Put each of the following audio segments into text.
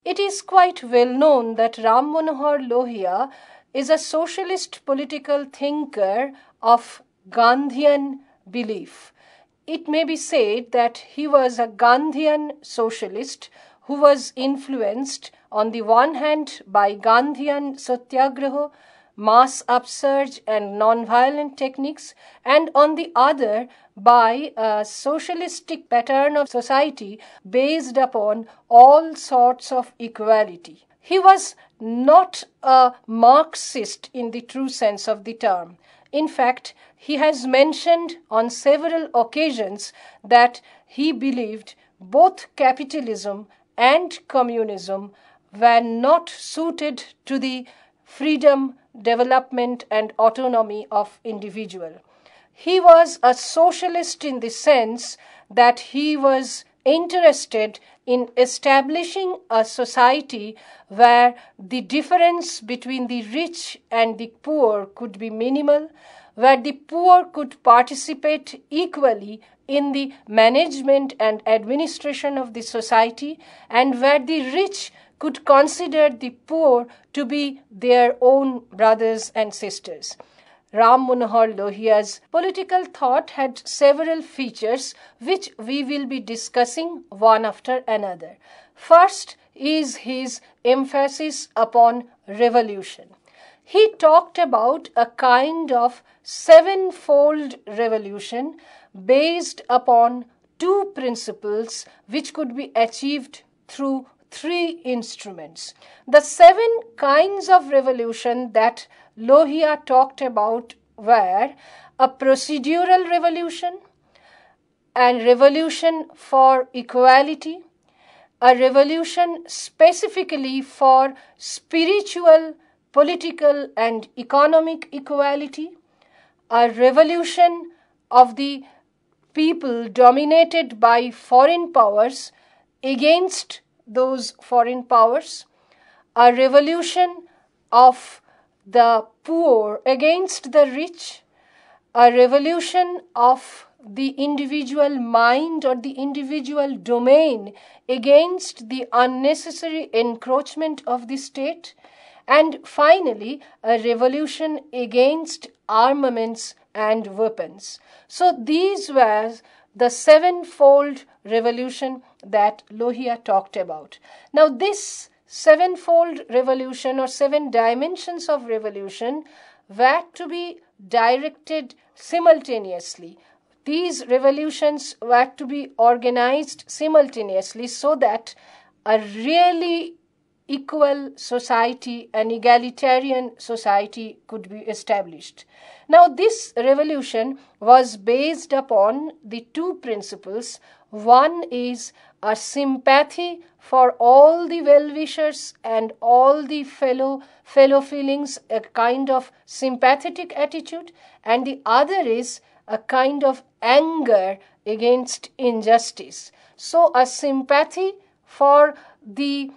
It is quite well known that Ram Manohar Lohia is a socialist political thinker of Gandhian belief. It may be said that he was a Gandhian socialist who was influenced on the one hand by Gandhian satyagraha, mass upsurge and non-violent techniques, and on the other by a socialistic pattern of society based upon all sorts of equality. He was not a Marxist in the true sense of the term. In fact, he has mentioned on several occasions that he believed both capitalism and communism were not suited to the freedom, development and autonomy of individual. He was a socialist in the sense that he was interested in establishing a society where the difference between the rich and the poor could be minimal, where the poor could participate equally in the management and administration of the society, and where the rich could consider the poor to be their own brothers and sisters. Ram Manohar Lohia's political thought had several features which we will be discussing one after another. First is his emphasis upon revolution. He talked about a kind of sevenfold revolution based upon two principles which could be achieved through three instruments. The seven kinds of revolution that Lohia talked about were a procedural revolution, a revolution for equality, a revolution specifically for spiritual, political and economic equality, a revolution of the people dominated by foreign powers against those foreign powers, a revolution of the poor against the rich, a revolution of the individual mind or the individual domain against the unnecessary encroachment of the state, and finally a revolution against armaments and weapons. So these were the sevenfold revolution that Lohia talked about. Now this sevenfold revolution or seven dimensions of revolution were to be directed simultaneously. These revolutions were to be organized simultaneously so that a really equal society, an egalitarian society could be established. Now this revolution was based upon the two principles. One is a sympathy for all the well-wishers and all the fellow feelings, a kind of sympathetic attitude, and the other is a kind of anger against injustice. So a sympathy for the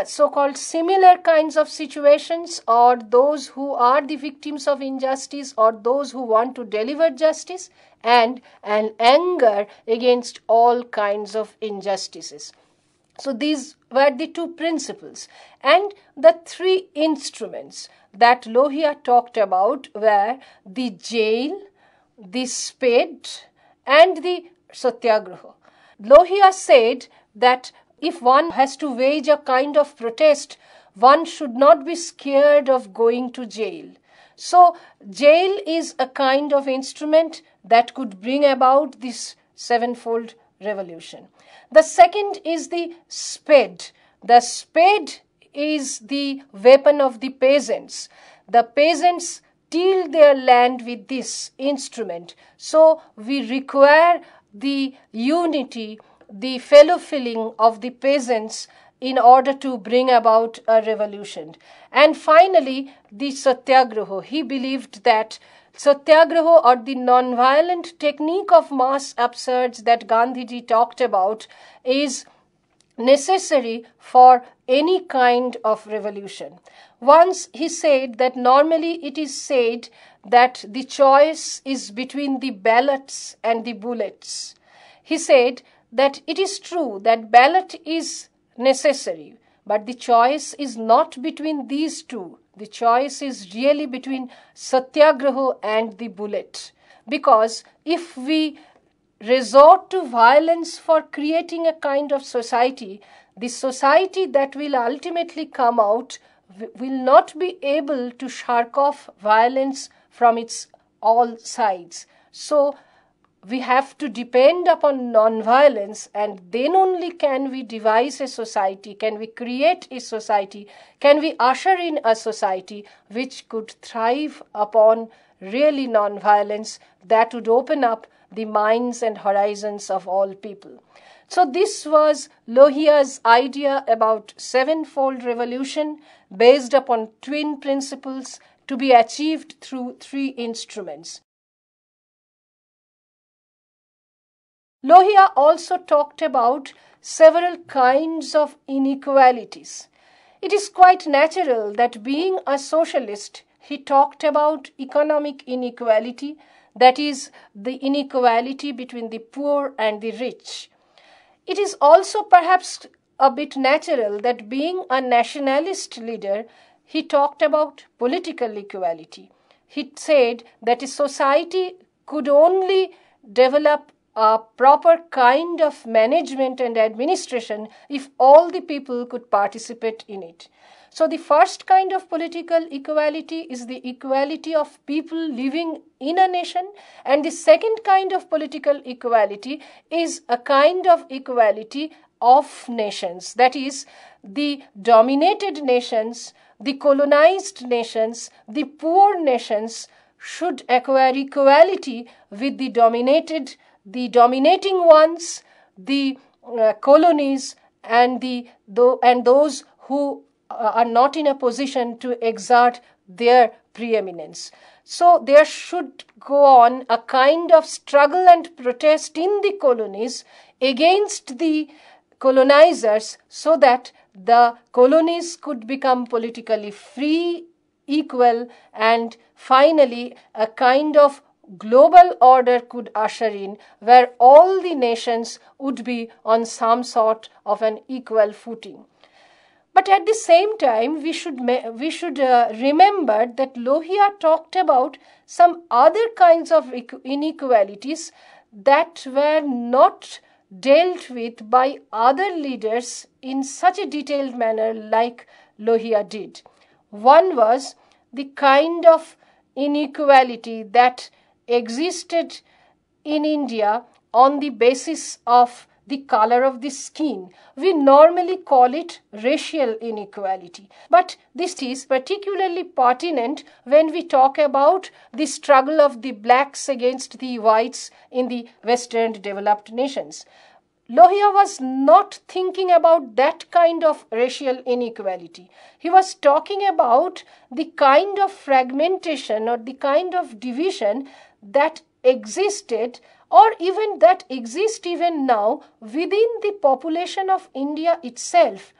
so-called similar kinds of situations, or those who are the victims of injustice or those who want to deliver justice, and an anger against all kinds of injustices. So these were the two principles. And the three instruments that Lohia talked about were the jail, the spade and the satyagraha. Lohia said that if one has to wage a kind of protest, one should not be scared of going to jail. So jail is a kind of instrument that could bring about this sevenfold revolution. The second is the spade. The spade is the weapon of the peasants. The peasants till their land with this instrument. So we require the unity, the fellow feeling of the peasants in order to bring about a revolution. And finally, the satyagraha. He believed that satyagraha, or the non-violent technique of mass upsurge that Gandhiji talked about, is necessary for any kind of revolution. Once he said that normally it is said that the choice is between the ballots and the bullets. He said that it is true that ballot is necessary, But the choice is not between these two. The choice is really between satyagraha and the bullet. Because if we resort to violence for creating a kind of society, the society that will ultimately come out will not be able to shark off violence from its all sides. So we have to depend upon non-violence, and then only can we devise a society, can we create a society, can we usher in a society which could thrive upon really non-violence that would open up the minds and horizons of all people. So this was Lohia's idea about sevenfold revolution based upon twin principles to be achieved through three instruments. Lohia also talked about several kinds of inequalities. It is quite natural that being a socialist, he talked about economic inequality, that is, the inequality between the poor and the rich. It is also perhaps a bit natural that being a nationalist leader, he talked about political equality. He said that a society could only develop a proper kind of management and administration if all the people could participate in it. So the first kind of political equality is the equality of people living in a nation, and the second kind of political equality is a kind of equality of nations, that is, the dominated nations, the colonized nations, the poor nations should acquire equality with the dominating ones, the colonies, and those who are not in a position to exert their preeminence. So there should go on a kind of struggle and protest in the colonies against the colonizers so that the colonies could become politically free, equal, and finally a kind of global order could usher in where all the nations would be on some sort of an equal footing. But at the same time, we should remember that Lohia talked about some other kinds of inequalities that were not dealt with by other leaders in such a detailed manner like Lohia did. One was the kind of inequality that existed in India on the basis of the color of the skin. We normally call it racial inequality. But this is particularly pertinent when we talk about the struggle of the blacks against the whites in the Western developed nations. Lohia was not thinking about that kind of racial inequality. He was talking about the kind of fragmentation or the kind of division that existed or even that exists even now within the population of India itself.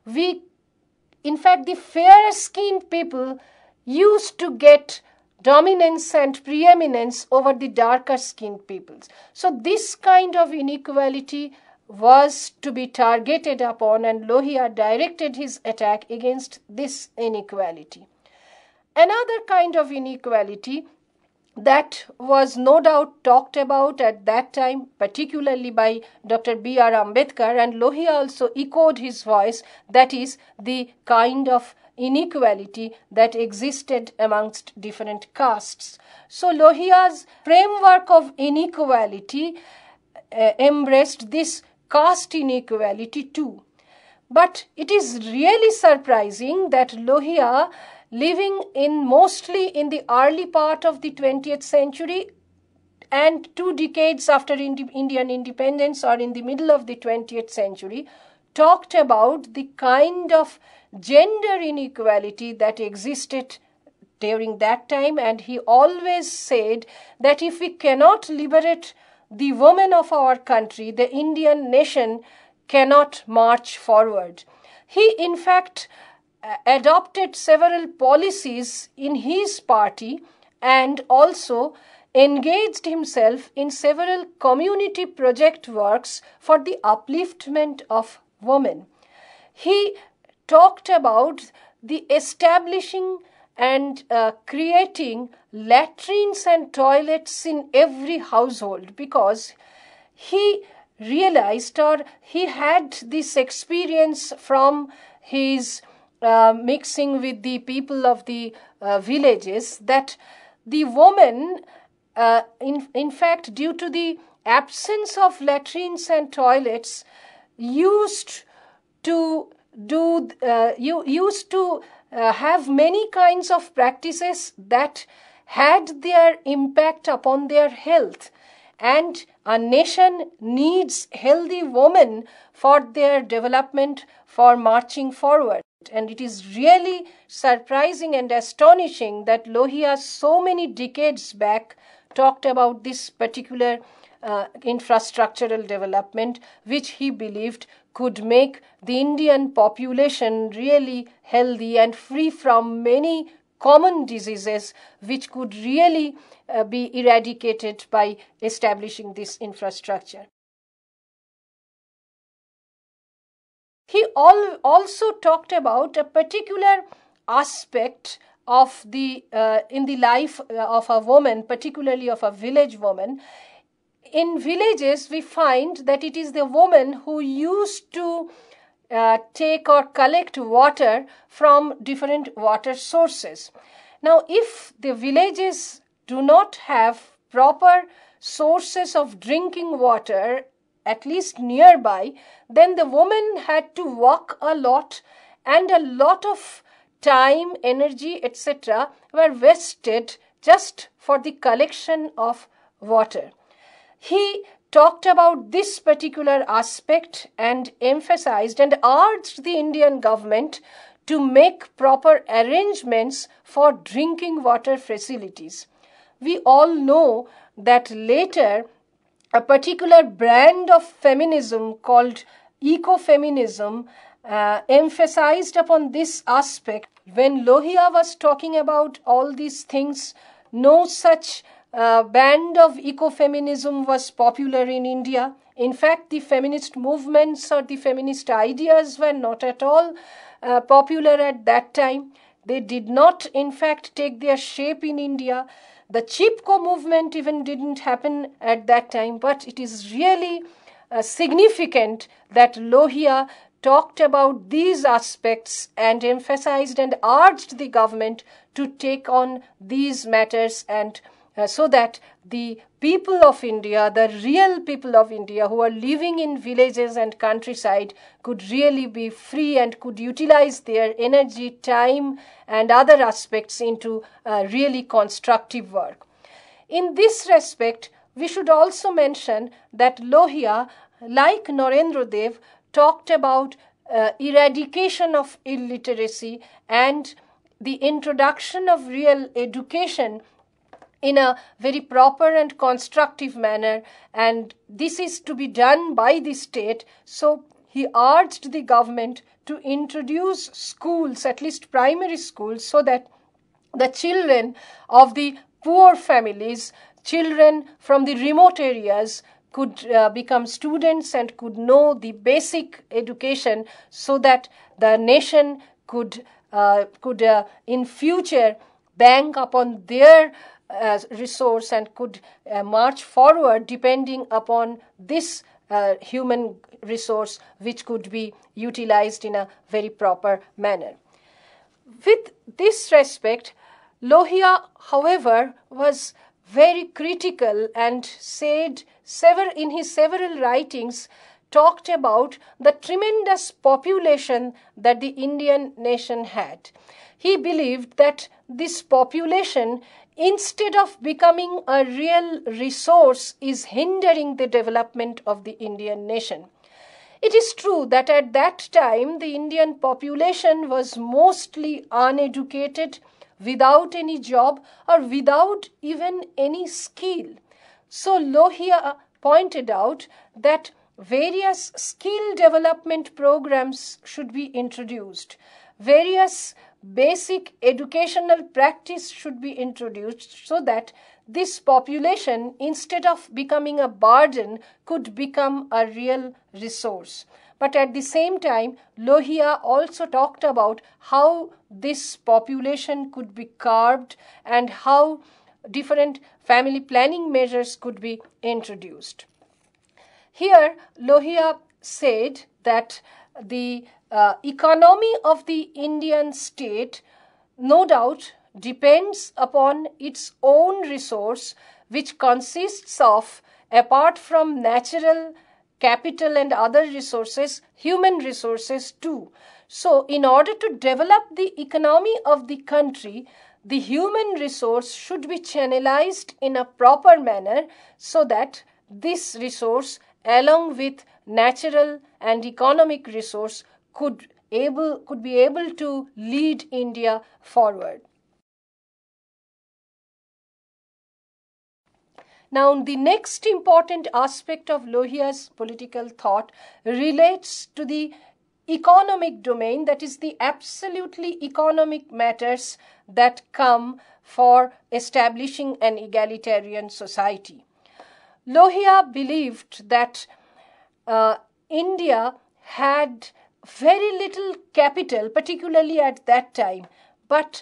In fact, the fair-skinned people used to get dominance and preeminence over the darker-skinned peoples. So this kind of inequality was to be targeted upon, and Lohia directed his attack against this inequality. Another kind of inequality that was no doubt talked about at that time, particularly by Dr. B.R. Ambedkar, and Lohia also echoed his voice, that is the kind of inequality that existed amongst different castes. So Lohia's framework of inequality embraced this caste inequality too. But it is really surprising that Lohia, living mostly in the early part of the 20th century and 2 decades after Indian independence or in the middle of the 20th century, talked about the kind of gender inequality that existed during that time, and he always said that if we cannot liberate the women of our country, the Indian nation cannot march forward. He, in fact, adopted several policies in his party and also engaged himself in several community project works for the upliftment of women. He talked about the establishing and creating latrines and toilets in every household, because he realized, or he had this experience from his mixing with the people of the villages, that the woman, in fact, due to the absence of latrines and toilets, used to have many kinds of practices that had their impact upon their health. And a nation needs healthy women for their development, for marching forward. And it is really surprising and astonishing that Lohia, so many decades back, talked about this particular infrastructural development, which he believed could make the Indian population really healthy and free from many common diseases, which could really be eradicated by establishing this infrastructure. He also talked about a particular aspect of the in the life of a woman, particularly of a village woman. In villages, we find that it is the woman who used to take or collect water from different water sources. Now, if the villages do not have proper sources of drinking water, at least nearby, then the woman had to walk a lot, and a lot of time, energy, etc. were wasted just for the collection of water. He talked about this particular aspect and emphasized and urged the Indian government to make proper arrangements for drinking water facilities. We all know that later a particular brand of feminism called ecofeminism emphasized upon this aspect. When Lohia was talking about all these things, no such band of ecofeminism was popular in India. In fact, the feminist movements or the feminist ideas were not at all popular at that time. They did not, in fact, take their shape in India. The Chipko movement even didn't happen at that time, but it is really significant that Lohia talked about these aspects and emphasized and urged the government to take on these matters, and so that the people of India, the real people of India who are living in villages and countryside, could really be free and could utilize their energy, time, and other aspects into really constructive work. In this respect, we should also mention that Lohia, like Narendra Dev, talked about eradication of illiteracy and the introduction of real education in a very proper and constructive manner, and this is to be done by the state. So he urged the government to introduce schools, at least primary schools, so that the children of the poor families, children from the remote areas, could become students and could know the basic education, so that the nation could in future bank upon their resource and could march forward depending upon this human resource, which could be utilized in a very proper manner. With this respect, Lohia, however, was very critical and said in his several writings, talked about the tremendous population that the Indian nation had. He believed that this population, instead of becoming a real resource, is hindering the development of the Indian nation. It is true that at that time the Indian population was mostly uneducated, without any job or without even any skill. So Lohia pointed out that various skill development programs should be introduced. Various basic educational practice should be introduced, so that this population, instead of becoming a burden, could become a real resource. but at the same time, Lohia also talked about how this population could be curbed and how different family planning measures could be introduced. Here, Lohia said that the economy of the Indian state no doubt depends upon its own resource, which consists of, apart from natural capital and other resources, human resources too. So, in order to develop the economy of the country, the human resource should be channelized in a proper manner so that this resource, along with natural and economic resource, could be able to lead India forward. Now, the next important aspect of Lohia's political thought relates to the economic domain, that is, the absolutely economic matters that come for establishing an egalitarian society. Lohia believed that India had very little capital, particularly at that time, but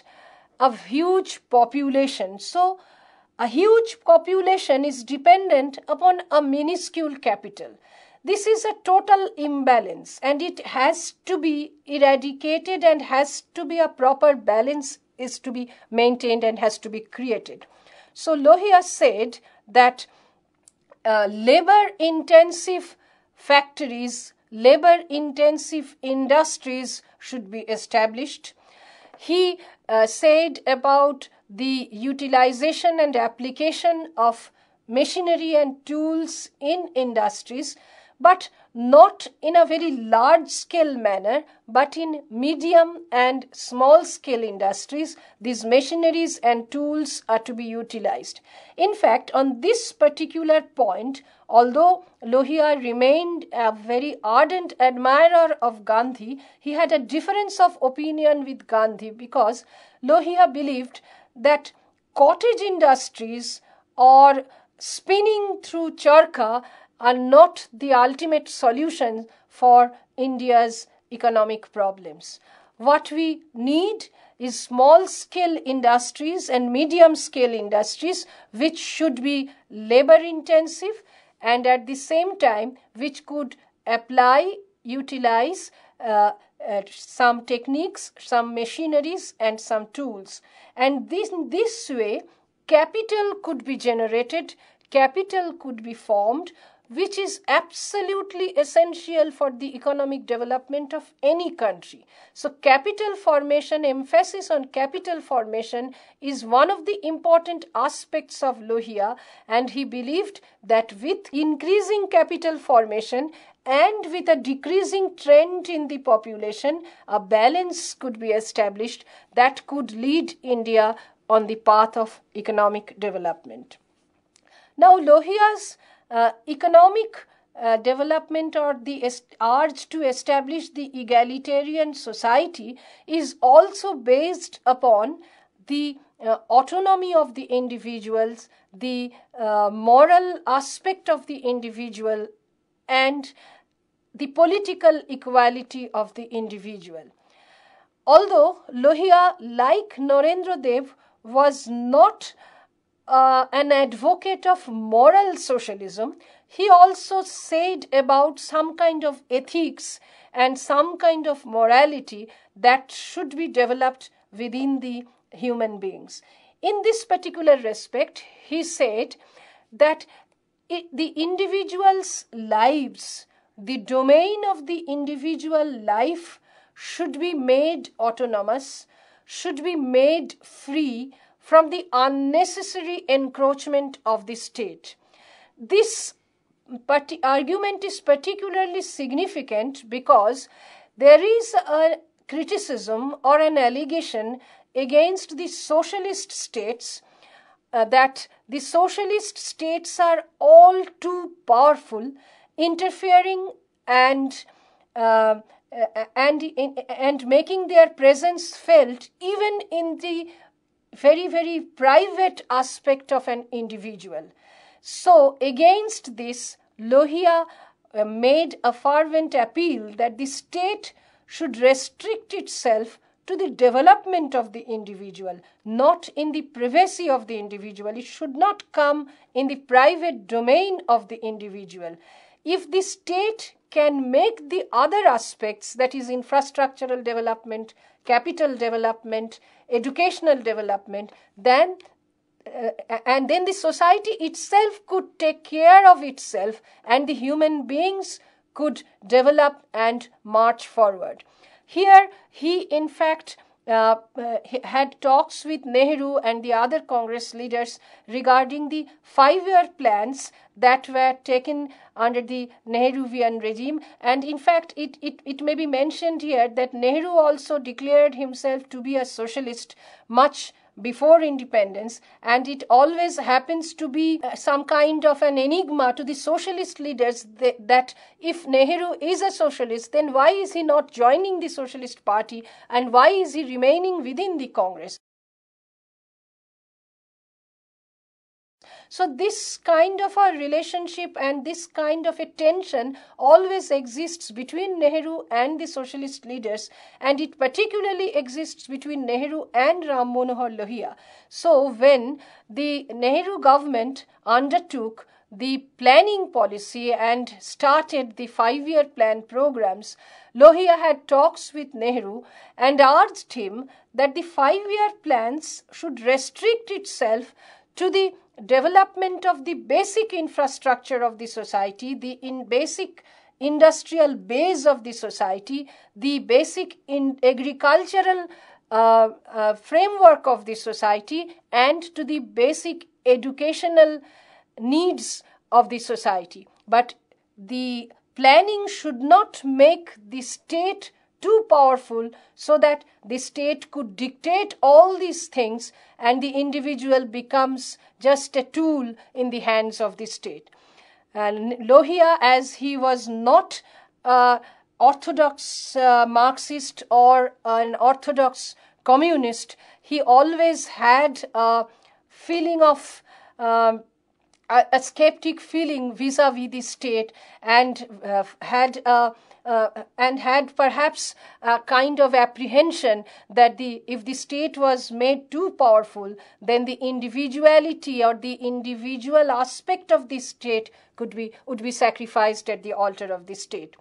a huge population. So, a huge population is dependent upon a minuscule capital. This is a total imbalance, and it has to be eradicated, and has to be a proper balance is to be maintained and has to be created. So Lohia said that labor-intensive factories, labor-intensive industries should be established. He said about the utilization and application of machinery and tools in industries, but not in a very large scale manner, but in medium and small scale industries, these machineries and tools are to be utilized. In fact, on this particular point, although Lohia remained a very ardent admirer of Gandhi, he had a difference of opinion with Gandhi, because Lohia believed that cottage industries or spinning through charkha are not the ultimate solution for India's economic problems. What we need is small-scale industries and medium-scale industries, which should be labor-intensive and at the same time which could utilize some techniques, some machineries and some tools. And this way, capital could be generated, capital could be formed, which is absolutely essential for the economic development of any country. So capital formation, emphasis on capital formation is one of the important aspects of Lohia, and he believed that with increasing capital formation and with a decreasing trend in the population, a balance could be established that could lead India on the path of economic development. Now, Lohia's economic development, or the urge to establish the egalitarian society, is also based upon the autonomy of the individuals, the moral aspect of the individual, and the political equality of the individual. Although Lohia, like Narendra Dev, was not an advocate of moral socialism, he also said about some kind of ethics and some kind of morality that should be developed within the human beings. In this particular respect, he said that the individual's lives, the domain of the individual life should be made autonomous, should be made free from the unnecessary encroachment of the state. This argument is particularly significant because there is a criticism or an allegation against the socialist states that the socialist states are all too powerful, interfering and making their presence felt even in the very, very private aspect of an individual. So, against this, Lohia made a fervent appeal that the state should restrict itself to the development of the individual, not in the privacy of the individual. It should not come in the private domain of the individual. If the state can make the other aspects, that is infrastructural development, capital development, educational development, then and then the society itself could take care of itself and the human beings could develop and march forward. Here he in fact had talks with Nehru and the other Congress leaders regarding the 5-year plans that were taken under the Nehruvian regime. And in fact, it may be mentioned here that Nehru also declared himself to be a socialist much before independence, and it always happens to be some kind of an enigma to the socialist leaders that if Nehru is a socialist, then why is he not joining the Socialist Party and why is he remaining within the Congress? So this kind of a relationship and this kind of a tension always exists between Nehru and the socialist leaders, and it particularly exists between Nehru and Ram Manohar Lohia. So when the Nehru government undertook the planning policy and started the 5-year plan programs, Lohia had talks with Nehru and urged him that the 5-year plans should restrict itself to the development of the basic infrastructure of the society, the basic industrial base of the society, the basic agricultural framework of the society, and to the basic educational needs of the society. But the planning should not make the state too powerful so that the state could dictate all these things and the individual becomes just a tool in the hands of the state. And Lohia, as he was not orthodox Marxist or an orthodox communist, he always had a feeling of a skeptic feeling vis-a-vis the state, and had perhaps a kind of apprehension that if the state was made too powerful, then the individuality or the individual aspect of the state would be sacrificed at the altar of the state.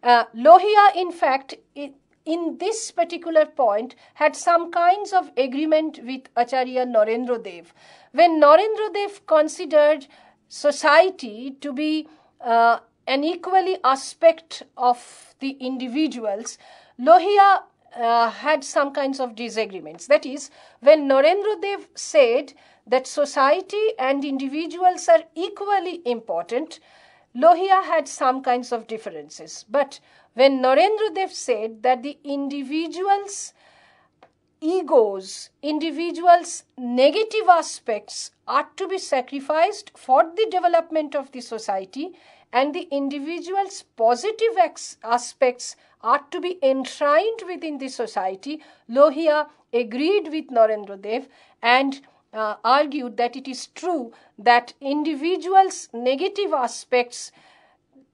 Lohia, in fact, in this particular point, had some kinds of agreement with Acharya Narendra Dev. When Narendra Dev considered society to be an equally aspect of the individuals, Lohia had some kinds of disagreements. That is, when Narendra Dev said that society and individuals are equally important, Lohia had some kinds of differences. But when Narendra Dev said that the individuals' egos, individuals' negative aspects are to be sacrificed for the development of the society, and the individual's positive aspects are to be enshrined within the society, Lohia agreed with Narendra Dev and argued that it is true that individuals' negative aspects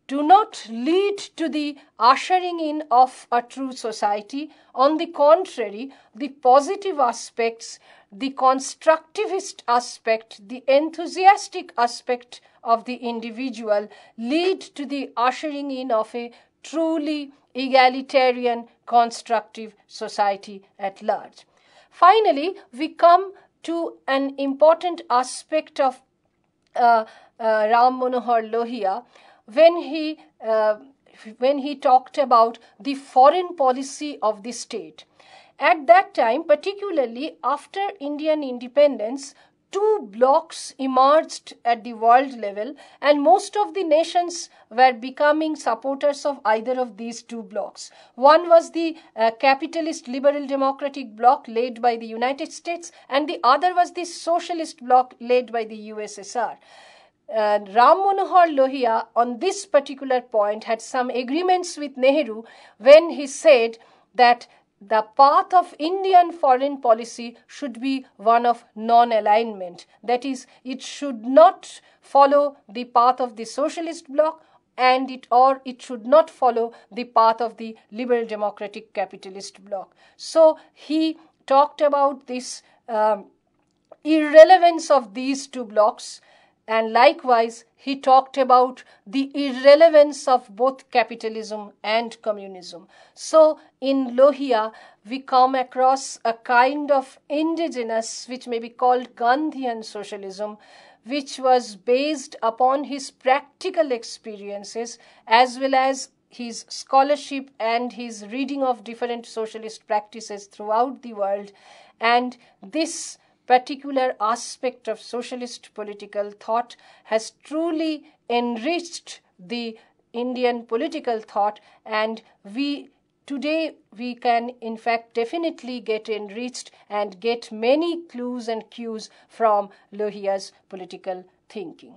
do not lead to the ushering in of a true society. On the contrary, the positive aspects, the constructivist aspect, the enthusiastic aspect of the individual lead to the ushering in of a truly egalitarian, constructive society at large. Finally, we come to an important aspect of Ram Manohar Lohia when he talked about the foreign policy of the state. At that time, particularly after Indian independence, two blocks emerged at the world level, and most of the nations were becoming supporters of either of these two blocks. One was the capitalist liberal democratic bloc led by the United States, and the other was the socialist bloc led by the USSR. Ram Manohar Lohia on this particular point had some agreements with Nehru when he said that the path of Indian foreign policy should be one of non-alignment. That is, it should not follow the path of the socialist bloc and it should not follow the path of the liberal democratic capitalist bloc. So he talked about this irrelevance of these two blocs, and likewise he talked about the irrelevance of both capitalism and communism. So in Lohia we come across a kind of indigenous, which may be called Gandhian socialism, which was based upon his practical experiences as well as his scholarship and his reading of different socialist practices throughout the world. And this particular aspect of socialist political thought has truly enriched the Indian political thought, and today we can in fact definitely get enriched and get many clues and cues from Lohia's political thinking.